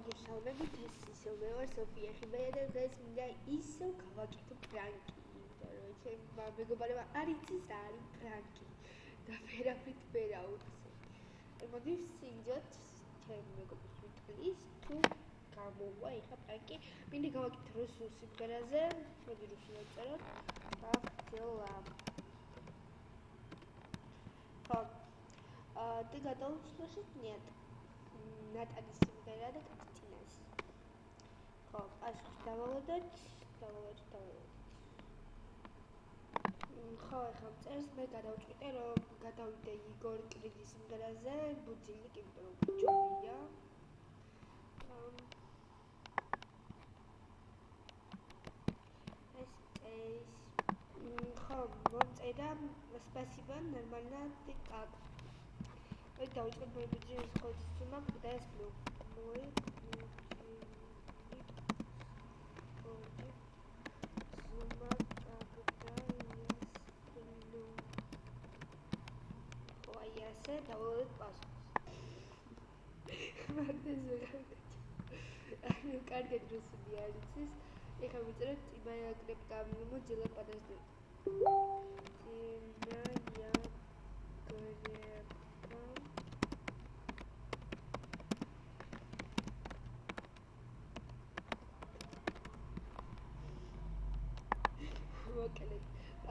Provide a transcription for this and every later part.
მოგესალმებით, ეს ისევ მე ვარ სოფია ხიბეია და დღეს მინდა ისევ გავაკეთო პრანკი, იმიტომ რომ ჩემმა მეგობარებმა არ იცის რა არის პრანკი და ვერაფრით ვერ აუხსენ. მოდი ვსინჯოთ ჩემ მეგობრებს ვიტყვის თუ გამოვა ეხა პრანკი. მინდა გავაკეთო რუსულ სიმღერაზე, მოდი რუსულად ვწეროთ. ახლა ты готов слушать? Нет. Наталья სიმღერა და კაცწინას. ხო, ასე დავალოდოთ. ხო, ახლა წერს მე გადავწყვიტე რომ გადავიდე იგორ კრიდის სიმღერაზე, ბუძილიკ, იმიტომ რომ ჯობია. ხო, მომწერა, спасибо, нормально, ты как? Давайте мой будильник сходит с ума, когда я сплю. Мой будильник сходит с ума, когда я сплю. Ой, я это вот пасус. Ну, карты друзья, биарицис. Я хочу сказать, моя крепка, мы делаем подожди.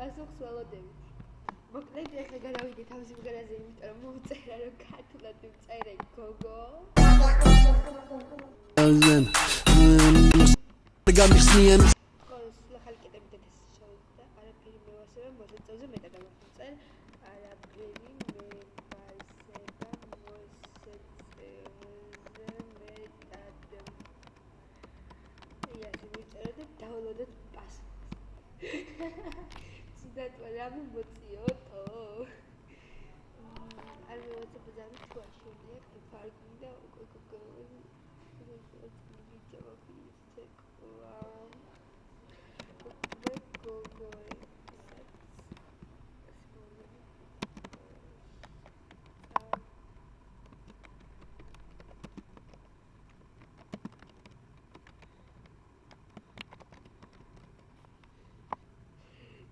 ასოხს ველოდებით. მოკლედ ეხლა გადავიდე თავის სიმღერაზე, იმიტომ რომ მოვწერა რომ ქართულად ვწერე გოგო. ახალი კეტები და ეს შევიდა. არაფერი მევასება მოსაწევზე მეტად ამახსოვს. არაფერი მევასება მოსაწევზე მეტად. იასი ვიწერე და დავალოდოთ პასუხს. That's what I'm მოციოტო. არ მოვაწებო ძალიან თვალშია, ფარგლი და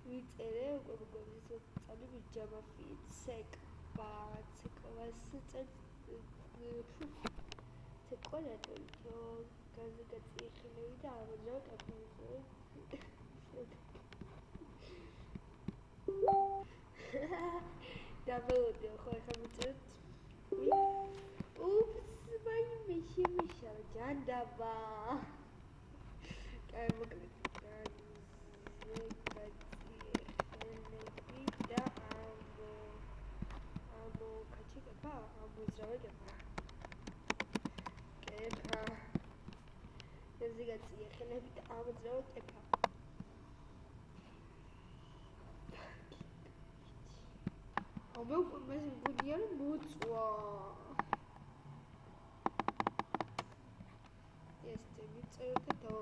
ვიწერე უკვე წალი ვიჯამა ფიცეკ ცეკვალატო განზოგაცი ხილები და ამოძრავ კაფეზე დაველოდე ხო ახლა ვიწერეთ უფს ვაიმე შემიშავა ჯანდაბა კაი მოკლედ ზეგაცია ხელები და ამოძრავო კეფა. მე უკვე მასე მგონია რომ მოწვა. ეს ვიწეროთ და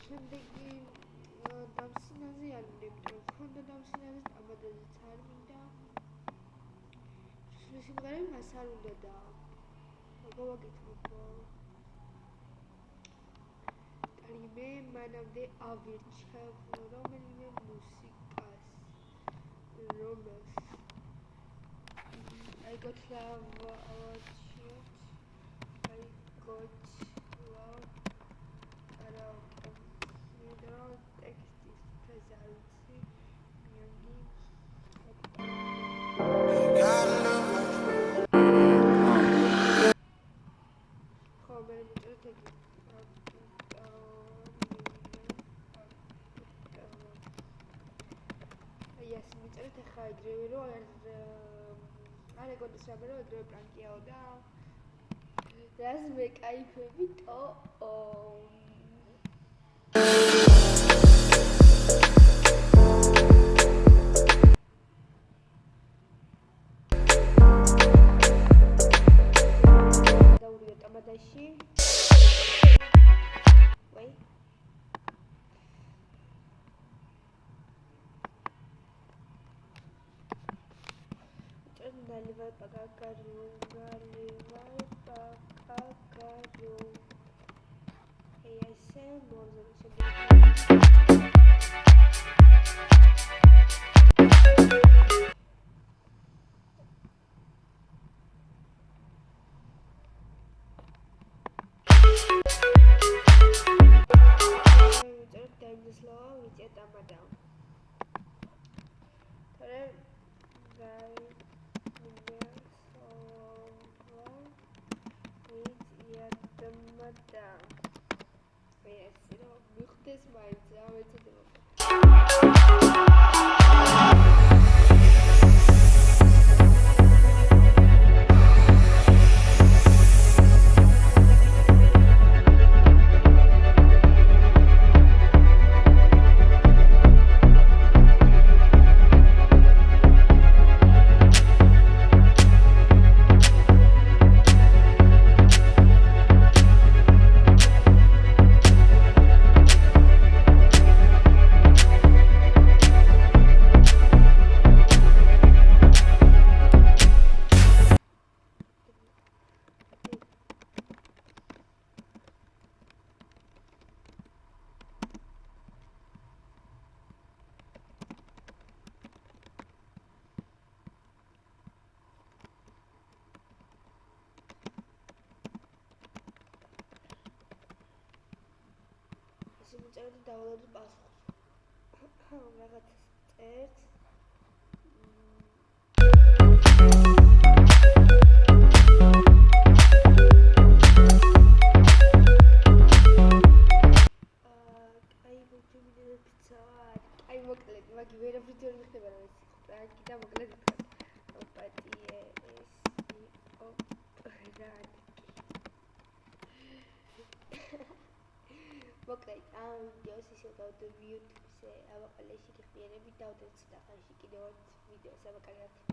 შემდეგი დამსინაზე არ მინდა, იმიტომ რომ ქონდა დამსინაზე ამადაზეც არ მინდა. სიმღერები მას არ უნდა და გავაკეთებ. მე მანამდე ავირჩევ რომელიმე მუსიკას რომელს I got love about you I got love around you know text is present მიოგი ხო მე ვიწერეთ იასი ვიწერეთ ახლა ეგრევე რომ არ ეგოდეს რამე რომ ეგრევე პრანკიაო და რას მეკაიფებით დაურია ტამადაში ვაი Наливай пока горю. Simultaneamente download passo. Რაღაც წერს. აი მოკლედ, მაგი ვერაფრით ვერ მიხდება რა ეს პრანკი და მოკლედ ოპატიე ეს იყო პრანკი. მოკლედ ამ ვიდეოს ისე გავდებ YouTube-ზე, აბა ყალეში გიხდიანები დავდებ ცოტა ხანში კიდევ ერთ ვიდეოს, აბა კარგად.